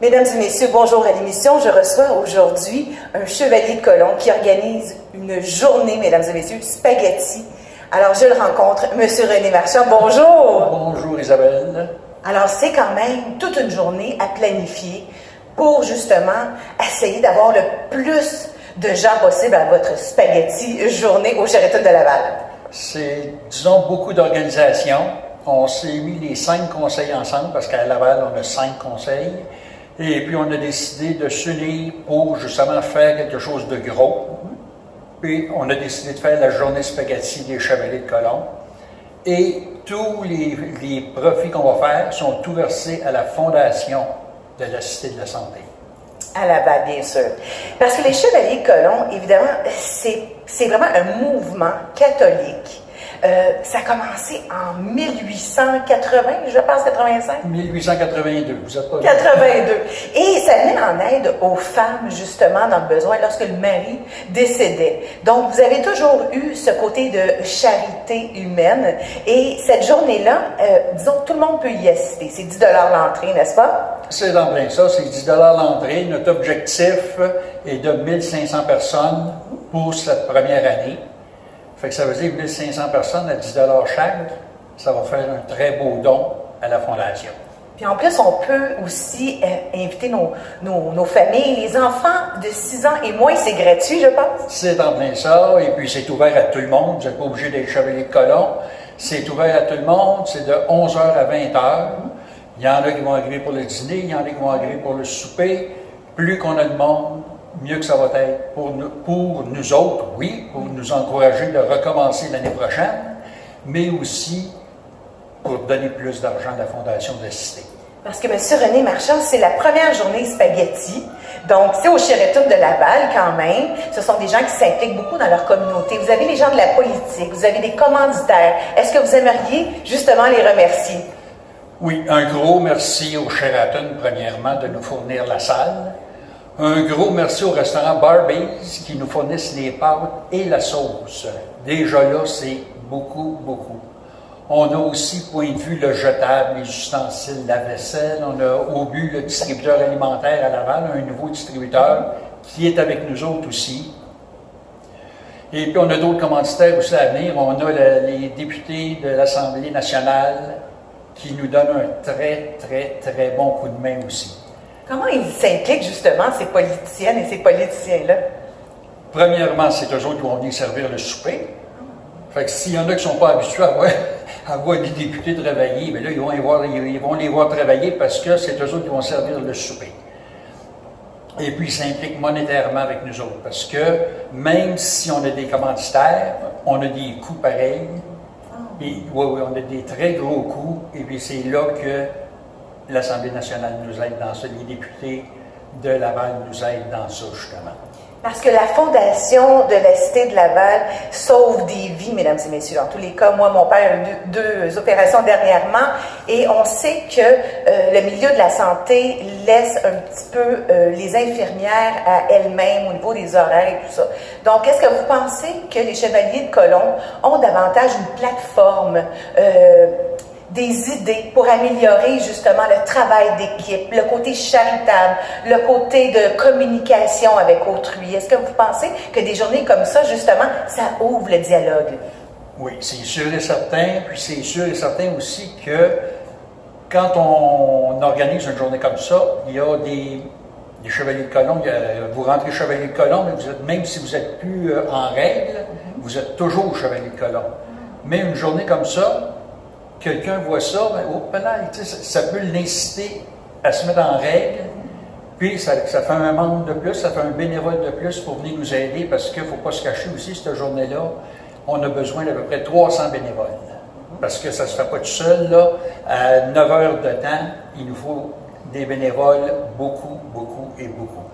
Mesdames et messieurs, bonjour à l'émission. Je reçois aujourd'hui un chevalier de colon qui organise une journée, mesdames et messieurs, spaghetti. Alors, je le rencontre, Monsieur René Marchand. Bonjour! Bonjour Isabelle. Alors, c'est quand même toute une journée à planifier pour justement essayer d'avoir le plus de gens possible à votre spaghetti journée au Sheraton de Laval. C'est, disons, beaucoup d'organisation. On s'est mis les 5 conseils ensemble parce qu'à Laval, on a 5 conseils. Et puis, on a décidé de s'unir pour justement faire quelque chose de gros. Puis, on a décidé de faire la journée spaghetti des Chevaliers de Colomb. Et tous les profits qu'on va faire sont tout versés à la fondation de la Cité de la Santé. À Laval, bien sûr. Parce que les Chevaliers de Colomb, évidemment, c'est vraiment un mouvement catholique. Ça a commencé en 1880, je pense, 85? 1882, vous êtes pas 82. Et ça venait en aide aux femmes, justement, dans le besoin, lorsque le mari décédait. Donc, vous avez toujours eu ce côté de charité humaine. Et cette journée-là, disons, tout le monde peut y assister. C'est 10 $ l'entrée, n'est-ce pas? C'est en plein ça, c'est 10 $ l'entrée. Notre objectif est de 1500 personnes pour cette première année. Fait que ça veut dire 1500 personnes à 10 $ chaque. Ça va faire un très beau don à la Fondation. Puis en plus, on peut aussi inviter nos familles, les enfants de 6 ans et moins, c'est gratuit, je pense. C'est en plein ça, et puis c'est ouvert à tout le monde. Vous n'êtes pas obligé d'être Chevalier de Colomb. C'est ouvert à tout le monde, c'est de 11h à 20h. Il y en a qui vont arriver pour le dîner, il y en a qui vont arriver pour le souper. Plus qu'on a de monde, mieux que ça va être pour nous autres, oui, pour nous encourager de recommencer l'année prochaine, mais aussi pour donner plus d'argent à la Fondation de la Cité. Parce que M. René Marchand, c'est la première journée spaghetti. Donc, c'est au Sheraton de Laval quand même. Ce sont des gens qui s'impliquent beaucoup dans leur communauté. Vous avez les gens de la politique, vous avez des commanditaires. Est-ce que vous aimeriez justement les remercier? Oui, un gros merci au Sheraton, premièrement, de nous fournir la salle. Un gros merci au restaurant Barbies qui nous fournissent les pâtes et la sauce. Déjà là, c'est beaucoup, beaucoup. On a aussi, point de vue, le jetable, les ustensiles, la vaisselle. On a au but le distributeur alimentaire à Laval, un nouveau distributeur qui est avec nous autres aussi. Et puis on a d'autres commanditaires aussi à venir. On a les députés de l'Assemblée nationale qui nous donnent un très, très, très bon coup de main aussi. Comment ils s'impliquent justement, ces politiciennes et ces politiciens-là? Premièrement, c'est eux autres qui vont venir servir le souper. Fait que s'il y en a qui ne sont pas habitués à voir des députés travailler, bien là, ils vont les voir travailler parce que c'est eux autres qui vont servir le souper. Et puis, ils s'impliquent monétairement avec nous autres parce que même si on a des commanditaires, on a des coûts pareils. Et, oui, on a des très gros coûts. Et puis, c'est là que l'Assemblée nationale nous aide dans ça. Les députés de Laval nous aident dans ça, justement. Parce que la fondation de la Cité de Laval sauve des vies, mesdames et messieurs. En tous les cas, moi, mon père a eu deux opérations dernièrement et on sait que le milieu de la santé laisse un petit peu les infirmières à elles-mêmes au niveau des horaires et tout ça. Donc, est-ce que vous pensez que les Chevaliers de Colomb ont davantage une plateforme des idées pour améliorer justement le travail d'équipe, le côté charitable, le côté de communication avec autrui? Est-ce que vous pensez que des journées comme ça, justement, ça ouvre le dialogue? Oui, c'est sûr et certain. Puis c'est sûr et certain aussi que quand on organise une journée comme ça, il y a des Chevaliers de Colomb. Vous rentrez Chevalier de Colomb, mais même si vous n'êtes plus en règle, vous êtes toujours Chevalier de Colomb. Mais une journée comme ça, quelqu'un voit ça, ça peut l'inciter à se mettre en règle, puis ça fait un membre de plus, ça fait un bénévole de plus pour venir nous aider, parce qu'il ne faut pas se cacher aussi, cette journée-là, on a besoin d'à peu près 300 bénévoles. Parce que ça ne se fait pas tout seul, là. À 9 heures de temps, il nous faut des bénévoles, beaucoup, beaucoup et beaucoup.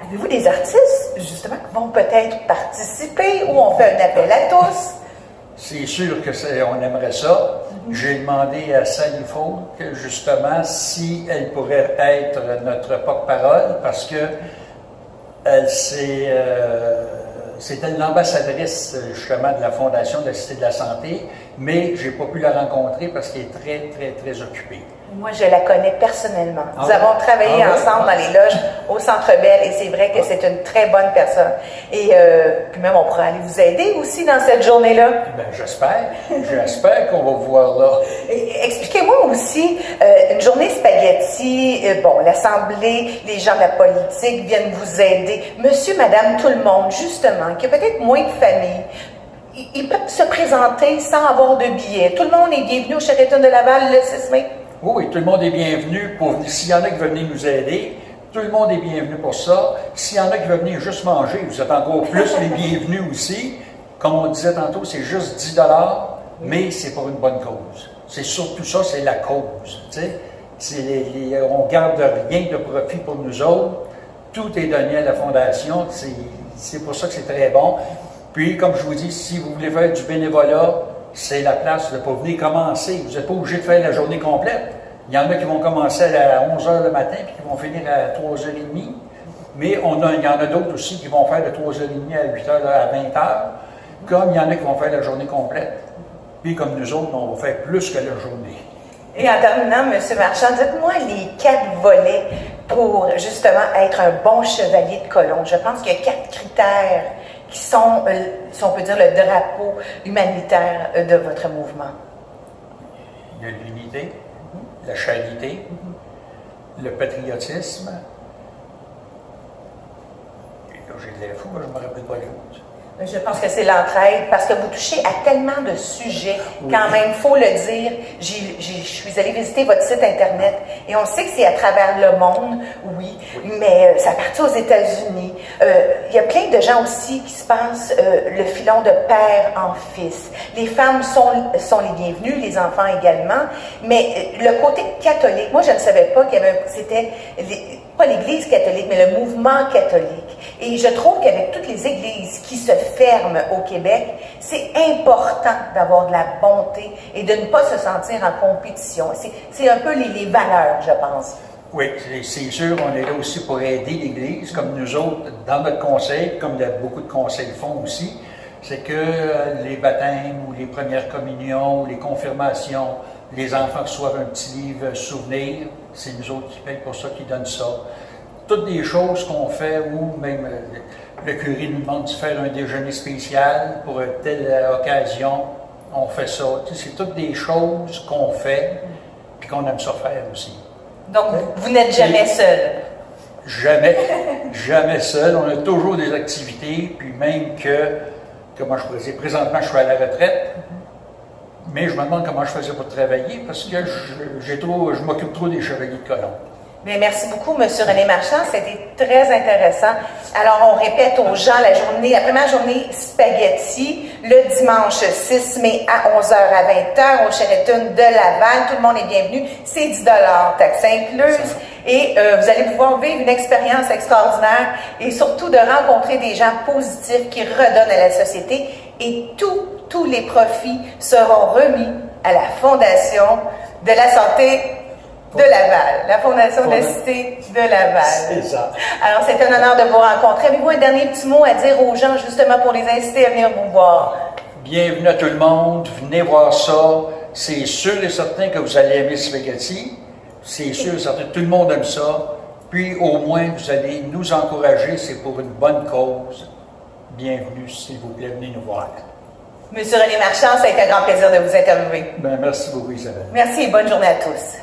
Avez-vous des artistes, justement, qui vont peut-être participer, ou on fait un appel à tous? C'est sûr qu'on aimerait ça. J'ai demandé à Sally Folk, justement, si elle pourrait être notre porte-parole, parce que c'était l'ambassadrice, justement, de la Fondation de la Cité de la Santé, mais je n'ai pas pu la rencontrer parce qu'elle est très, très, très occupée. Moi, je la connais personnellement. Ah Nous avons travaillé ah ensemble dans les loges au Centre Bell et c'est vrai que c'est une très bonne personne. Et puis même, on pourra aller vous aider aussi dans cette journée-là. Ben, j'espère qu'on va vous voir là. Expliquez-moi aussi, une journée spaghetti, bon, l'Assemblée, les gens de la politique viennent vous aider. Monsieur, madame, tout le monde, justement, qui a peut-être moins de famille, ils peuvent se présenter sans avoir de billets. Tout le monde est bienvenu au Sheraton de Laval le 6 mai. Oui, tout le monde est bienvenu pour venir. S'il y en a qui veulent venir nous aider, tout le monde est bienvenu pour ça. S'il y en a qui veulent venir juste manger, vous êtes encore plus les bienvenus aussi. Comme on disait tantôt, c'est juste 10 $, mais c'est pour une bonne cause. C'est surtout ça, c'est la cause. Tu sais, on ne garde rien de profit pour nous autres. Tout est donné à la Fondation. C'est pour ça que c'est très bon. Puis, comme je vous dis, si vous voulez faire du bénévolat, c'est la place de pas venir commencer. Vous n'êtes pas obligé de faire la journée complète. Il y en a qui vont commencer à 11 h le matin puis qui vont finir à 3 h 30. Mais il y en a d'autres aussi qui vont faire de 3 h 30 à 8 h à 20 h. Comme il y en a qui vont faire la journée complète. Puis comme nous autres, on va faire plus que la journée. Et en terminant, M. Marchand, dites-moi les 4 volets pour justement être un bon chevalier de colon. Je pense qu'il y a 4 critères qui sont, si on peut dire, le drapeau humanitaire de votre mouvement. Il y a l'unité, la charité, le patriotisme. Et là, j'ai de l'air fou, je ne me rappelle pas l'autre. Je pense que c'est l'entraide, parce que vous touchez à tellement de sujets, quand même, il faut le dire. Je suis allée visiter votre site Internet, et on sait que c'est à travers le monde, oui, mais ça partit aux États-Unis. Il y a plein de gens aussi qui se passent le filon de père en fils. Les femmes sont les bienvenues, les enfants également, mais le côté catholique, moi je ne savais pas qu'il y avait, c'était pas l'Église catholique, mais le mouvement catholique. Et je trouve qu'avec toutes les églises qui se ferment au Québec, c'est important d'avoir de la bonté et de ne pas se sentir en compétition. C'est un peu les valeurs, je pense. Oui, c'est sûr, on est là aussi pour aider l'Église, comme nous autres, dans notre conseil, comme beaucoup de conseils font aussi, c'est que les baptêmes ou les premières communions, ou les confirmations, les enfants reçoivent un petit livre souvenir, c'est nous autres qui payent pour ça, qui donnent ça. Toutes des choses qu'on fait, ou même le curé nous demande de faire un déjeuner spécial pour telle occasion, on fait ça. C'est toutes des choses qu'on fait, puis qu'on aime ça faire aussi. Donc, vous n'êtes jamais seul? Jamais, jamais seul. On a toujours des activités, puis même comment je pourrais dire, présentement, je suis à la retraite, mais je me demande comment je faisais pour travailler, parce que je m'occupe trop des chevaliers de colon. Bien, merci beaucoup, M. René Marchand. C'était très intéressant. Alors, on répète aux gens la première journée spaghetti, le dimanche 6 mai à 11 h à 20 h au Sheraton de Laval. Tout le monde est bienvenu. C'est 10 $, taxes incluses. Et vous allez pouvoir vivre une expérience extraordinaire et surtout de rencontrer des gens positifs qui redonnent à la société. Et tous les profits seront remis à la Fondation de la santé de Laval, la Fondation de la Cité de Laval. C'est ça. Alors, c'est un honneur de vous rencontrer. Avez-vous un dernier petit mot à dire aux gens, justement, pour les inciter à venir vous voir? Bienvenue à tout le monde. Venez voir ça. C'est sûr et certain que vous allez aimer Spaghetti. C'est sûr et certain que tout le monde aime ça. Puis, au moins, vous allez nous encourager. C'est pour une bonne cause. Bienvenue, s'il vous plaît. Venez nous voir. Monsieur René Marchand, ça a été un grand plaisir de vous interviewer. Bien, merci beaucoup, Isabelle. Merci et bonne journée à tous.